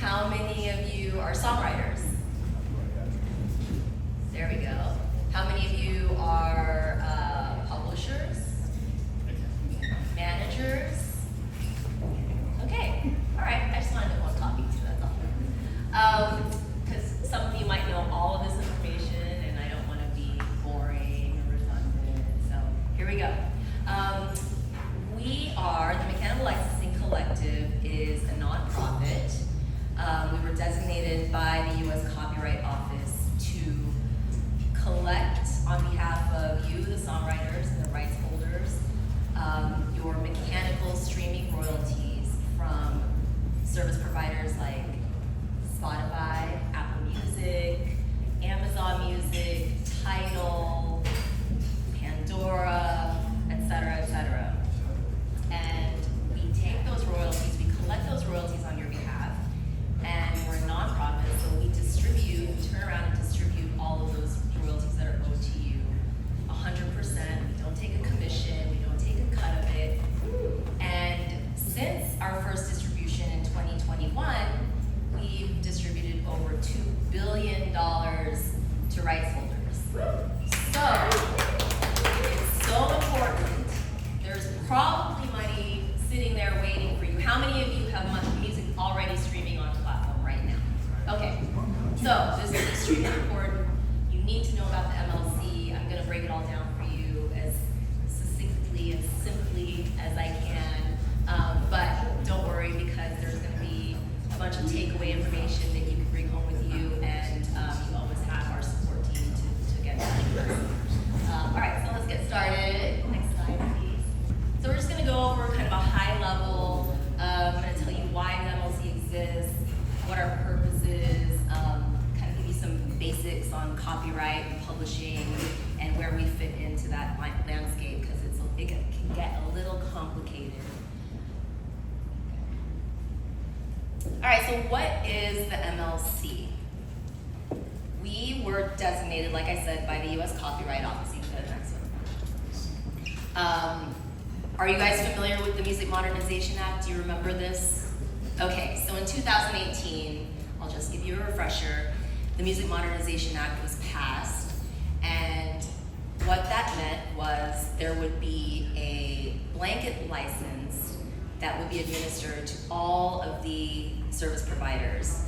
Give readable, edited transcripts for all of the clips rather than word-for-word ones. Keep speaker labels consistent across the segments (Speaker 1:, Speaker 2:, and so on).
Speaker 1: How many of you are songwriters? There we go. How many of you are publishers? Managers? Okay, all right. I just wanted to know who I'm talking to, that's all. Because some of you might know all of this information, and I don't want to be boring or redundant. So here we go. We are, the Mechanical Licensing Collective is a nonprofit. We were designated by the U.S. Copyright Office to collect on behalf of you, the songwriters and the rights holders, your mechanical streaming royalties from service providers like Spotify, Apple Music, Amazon Music, Tidal, Pandora, etc., etc. And we take those royalties, we collect those royalties on your behalf, and we're a nonprofit, so we turn around and distribute all of those royalties that are owed to you 100%. We don't take a commission, we don't take a cut of it. And since our first distribution in 2021, we've distributed over $2 billion to rights holders. So, it's so important. There's probably money sitting there waiting for you. How many of you have music already streaming on the platform right now? Okay, so this is extremely important. You need to know about the MLC. I'm gonna break it all down for you as succinctly and simply as I can. But don't worry, because there's gonna be a bunch of takeaway information that you can bring home with you, and you always have our support team to get that. All right, so let's get started. Next slide, please. So we're just gonna go over kind of a high level. I'm gonna tell you why the MLC exists, what our purpose is, kind of give you some basics on copyright and publishing and where we fit into that landscape, because it can get a little complicated. All right, so what is the MLC? We were designated, like I said, by the U.S. Copyright Office. You can go to the next one. Are you guys familiar with the Music Modernization Act? Do you remember this? Okay, so in 2018, I'll just give you a refresher, the Music Modernization Act was passed, and what that meant was there would be a blanket license that would be administered to all of the service providers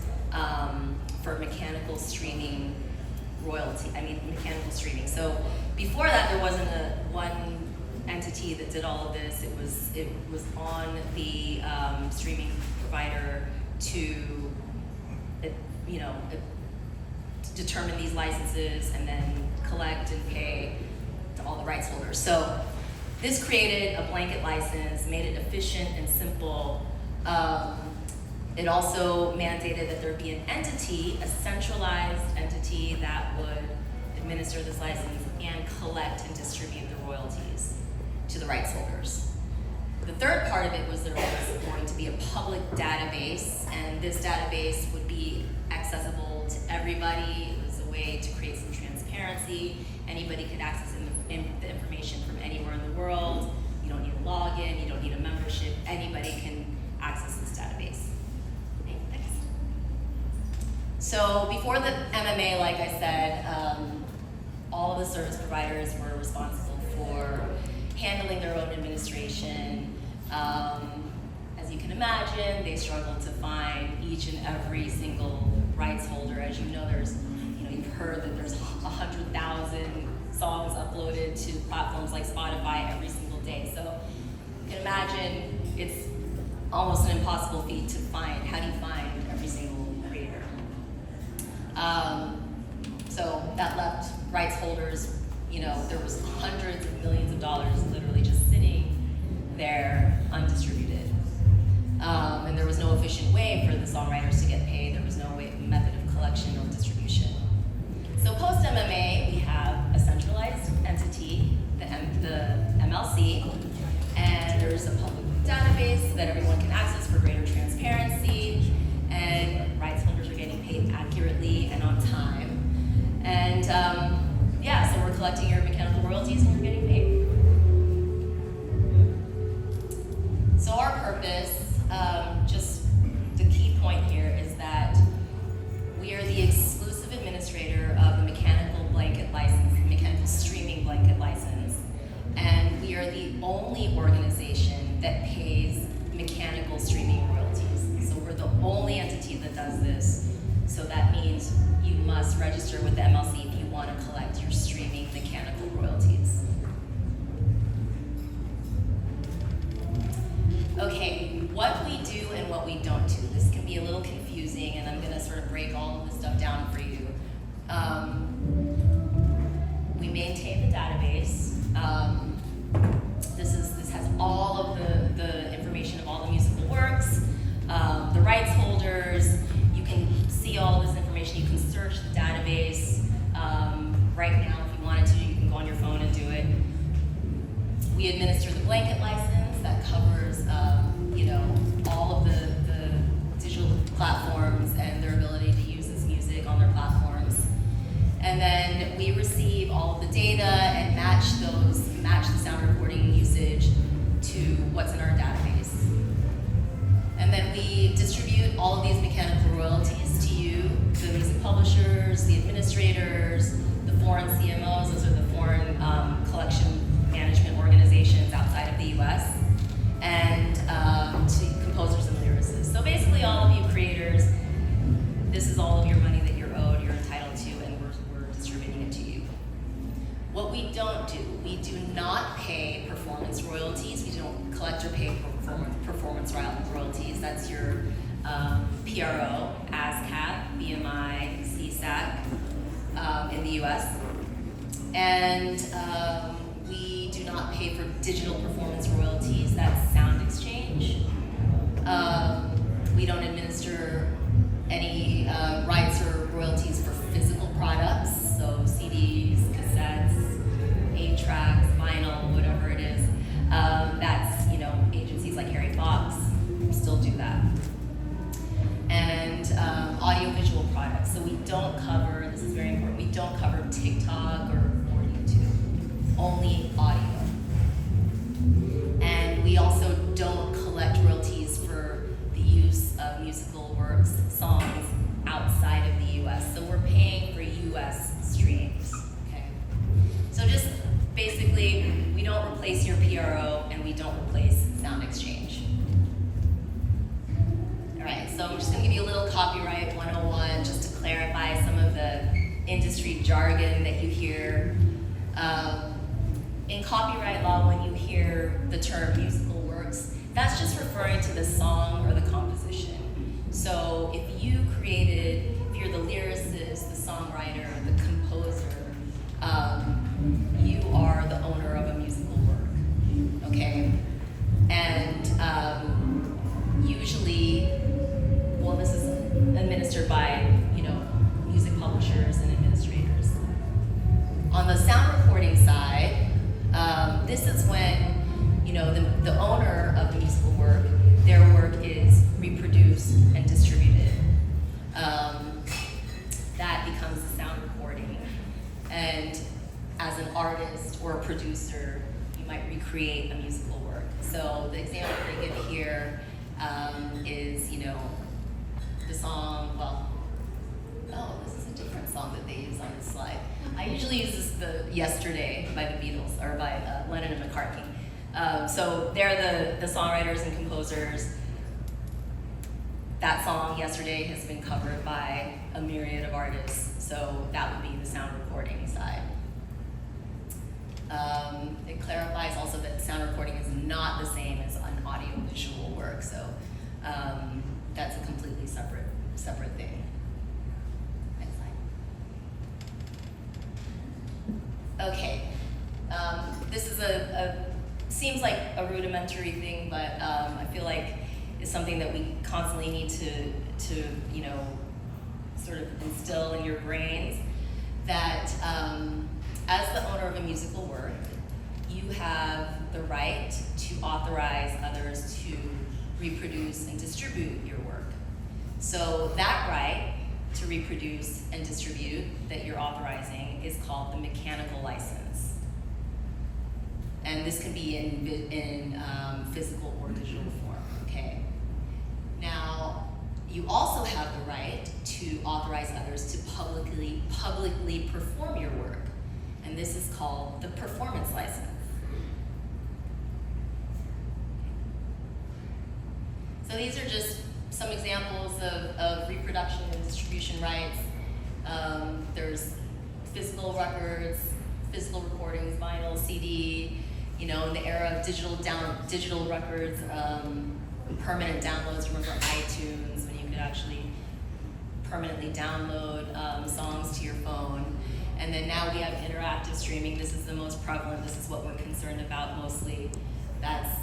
Speaker 1: for mechanical streaming mechanical streaming. So before that, there wasn't one entity that did all of this. It was on the streaming provider to determine these licenses and then collect and pay to all the rights holders. So this created a blanket license, made it efficient and simple. It also mandated that there be an entity, a centralized entity that would administer this license and collect and distribute the royalties to the rights holders. The third part of it was there was going to be a public database, and this database would be accessible to everybody. It was a way to create some transparency. Anybody could access the information from anywhere in the world. You don't need a login, you don't need a membership. Anybody can access this database. Okay, next. So before the MMA, like I said, all of the service providers were responsible for handling their own administration. As you can imagine, they struggled to find each and every single rights holder. As you know, you've heard that there's 100,000 songs uploaded to platforms like Spotify every single day. So you can imagine it's almost an impossible feat to find. How do you find every single creator? So that left rights holders, there was hundreds of millions of dollars literally just sitting there undistributed. And there was no efficient way for the songwriters to get paid. There was no method of collection or distribution. So post-MMA, we have a centralized entity, the MLC, and there's a public database that everyone can access for greater transparency, and rights holders are getting paid accurately and on time. And so we're collecting your mechanical royalties and you're getting paid. So our purpose, just the key point here, is the only organization that pays mechanical streaming royalties. So we're the only entity that does this. So that means you must register with the MLC if you want to collect your streaming mechanical royalties. Okay, what we do and what we don't do. This can be a little confusing, and I'm going to sort of break all of this stuff down for you. We maintain the database. This has all of the information of all the musical works, the rights holders. You can see all this information. You can search the database. Right now, if you wanted to, you can go on your phone and do it. We administer the blanket license that covers, all of the digital platforms and their ability to use this music on their platforms. And then we receive all of the data and match the sound recording usage to what's in our database. And then we distribute all of these mechanical royalties to you, the music publishers, the administrators, the foreign CMOs, those are the foreign collection management organizations outside of the US, and to composers and lyricists. So basically all of you creators, this is all of your money that you're owed, you're entitled to, and we're distributing it to you. What we don't do, we do not pay performance royalties. We don't collect or pay performance royalties. That's your PRO, ASCAP, BMI, CSAC in the US. And we do not pay for digital performance royalties. That's Sound Exchange. We don't administer any rights or royalties for physical products, so CDs, cassettes, 8-tracks, vinyl, whatever it is. That's, agencies like Harry Fox still do that. And audiovisual products. So we don't cover, this is very important, we don't cover TikTok or YouTube, only audio. And we also don't collect royalties for the use of musical works, songs outside of the US. So we're paying for US streams, okay? So just basically, we don't replace your PRO and we don't replace Sound Exchange. All right, so I'm just gonna give you a little copyright 101 just to clarify some of the industry jargon that you hear. In copyright law, when you hear the term musical works, that's just referring to the song or the composition. So if you're the lyricist, the songwriter, the composer, you are the owner of a musical work, okay? And usually, this is administered by, music publishers and administrators. On the sound recording side, this is when, the owner of the musical work, their work is reproduced and distributed. That becomes the sound recording. And as an artist or a producer, you might recreate a musical work. So the example they give here is, the song, this is a different song that they use on this slide. I usually use the Yesterday by the Beatles, or by Lennon and McCartney. So they're the songwriters and composers. That song, Yesterday, has been covered by a myriad of artists, so that would be the sound recording side. It clarifies also that sound recording is not the same as an audio-visual work, so that's a completely separate thing. Next slide. Okay, this is seems like a rudimentary thing, but I feel like it's something that we constantly need to sort of instill in your brains, that as the owner of a musical work, you have the right to authorize others to reproduce and distribute your work. So that right to reproduce and distribute that you're authorizing is called the mechanical license. And this can be in physical or digital form, okay? Now, you also have the right to authorize others to publicly perform your work. And this is called the performance license. So these are just some examples of reproduction and distribution rights. There's physical records, physical recordings, vinyl, CD, in the era of digital records, permanent downloads. Remember iTunes, when you could actually permanently download songs to your phone. And then now we have interactive streaming. This is the most prevalent. This is what we're concerned about mostly. That's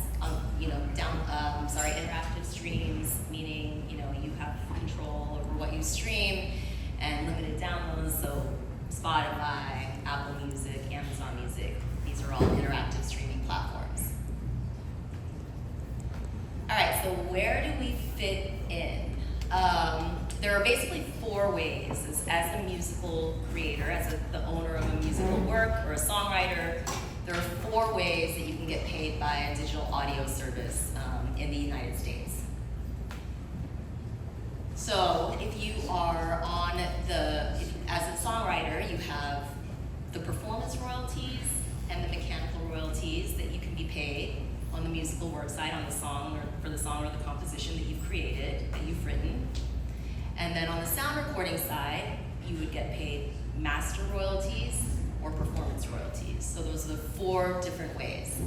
Speaker 1: interactive streams, meaning you have control over what you stream, and limited downloads. So Spotify, Apple Music, Amazon Music. These are all interactive streaming platforms. All right. So where do we fit in? There are basically 4 ways as a musical creator, as the owner of a musical work or a songwriter. There are 4 ways that you can get paid by a digital audio service in the United States. So if you are as a songwriter, you have the performance royalties and the mechanical royalties that you can be paid on the musical work side, on the song or for the song or the composition that you've created, that you've written. And then on the sound recording side, you would get paid master royalties or performance royalties. So those are the 4 different ways.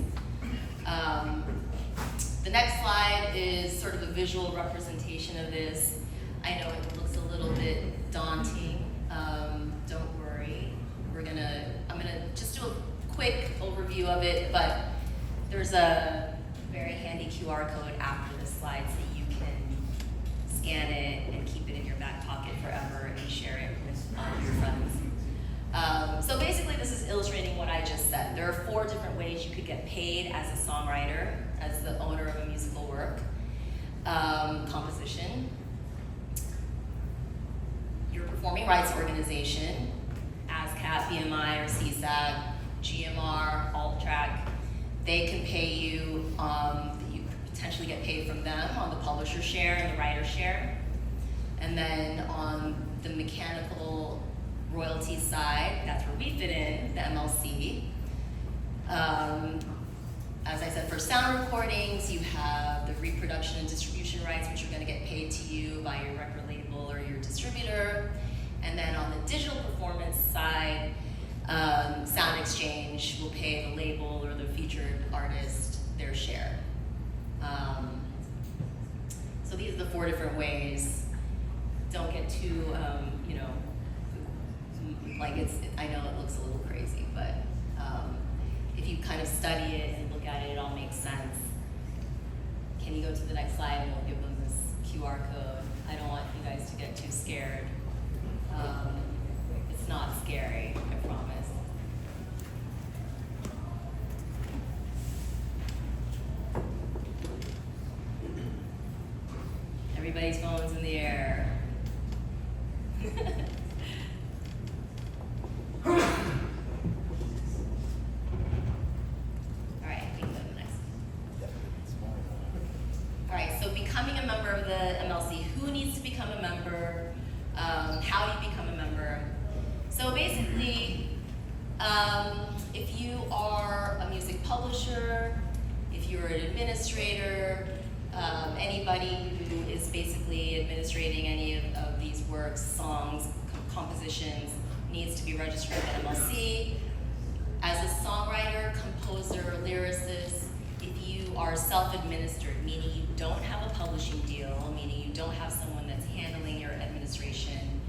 Speaker 1: The next slide is sort of a visual representation of this. I know it looks a little bit daunting. Don't worry. I'm gonna just do a quick overview of it, but there's a very handy QR code after the slide so you can scan it and keep it in your back pocket forever and share it with your friends. So basically this is illustrating what I just said. There are 4 different ways you could get paid as a songwriter, as the owner of a musical work. Composition, your performing rights organization, ASCAP, BMI, or CSAG, GMR, AltTrack, they can pay you, you potentially get paid from them on the publisher share and the writer share. And then on the mechanical royalty side, that's where we fit in, the MLC. As I said, for sound recordings, you have the reproduction and distribution rights, which are going to get paid to you by your record label or your distributor. And then on the digital performance side, Sound Exchange will pay the label or the featured artist their share. So these are the 4 different ways. Don't get too, I know it looks a little crazy, but if you kind of study it and look at it, it all makes sense. Can you go to the next slide and we'll give them this QR code? I don't want you guys to get too scared. It's not scary, I promise. Everybody's phone's in the air. Becoming a member of the MLC, who needs to become a member, how do you become a member. So basically, if you are a music publisher, if you're an administrator, anybody who is basically administrating any of these works, songs, compositions, needs to be registered at MLC. As a songwriter, composer, lyricist, if you are self-administered, meaning you don't have a publishing deal, meaning you don't have someone that's handling your administration,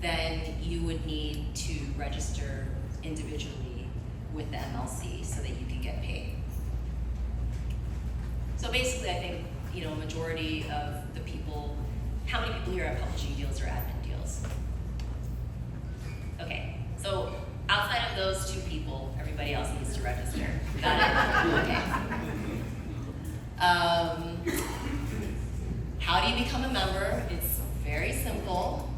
Speaker 1: then you would need to register individually with the MLC so that you can get paid. So basically, I think, majority of the people, how many people here have publishing deals or admin deals? Okay, so outside of those 2 people, everybody else needs to register. Got it? Okay. How do you become a member? It's very simple.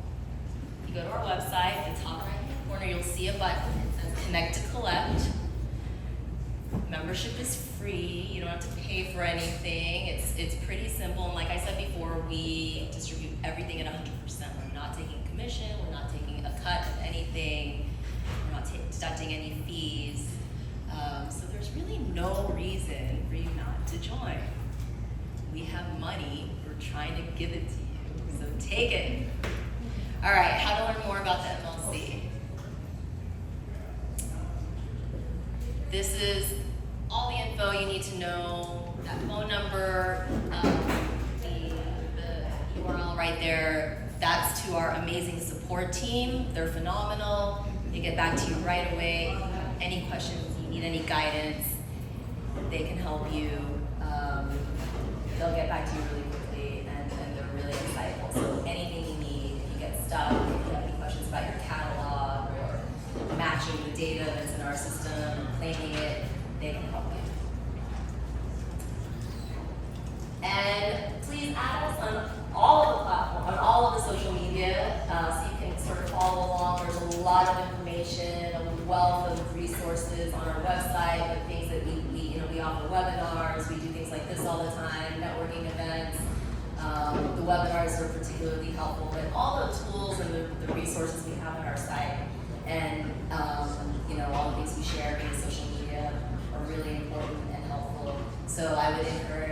Speaker 1: You go to our website, at the top right-hand corner, you'll see a button. It says Connect to Collect. Membership is free. You don't have to pay for anything. It's pretty simple. And like I said before, we distribute everything at 100%. We're not taking commission. We're not taking a cut of anything. We're not deducting any fees. So there's really no reason for you not to join. We have money for trying to give it to you, so take it. All right, how to learn more about the MLC. This is all the info you need to know, that phone number, the URL right there. That's to our amazing support team. They're phenomenal. They get back to you right away. Any questions, you need any guidance, they can help you. They'll get back to you really quickly, and they're really insightful. So anything you need, if you get stuck, if you have any questions about your catalog or matching the data that's in our system and claiming it, they can help you. And please add us on all of the platforms, on all of the social media, so you can sort of follow along. There's a lot of information, a wealth of resources on our website, the things that we offer webinars, we do things like this all the time, networking events. The webinars are particularly helpful, but all the tools and the resources we have on our site, and all the things we share via social media are really important and helpful. So I would encourage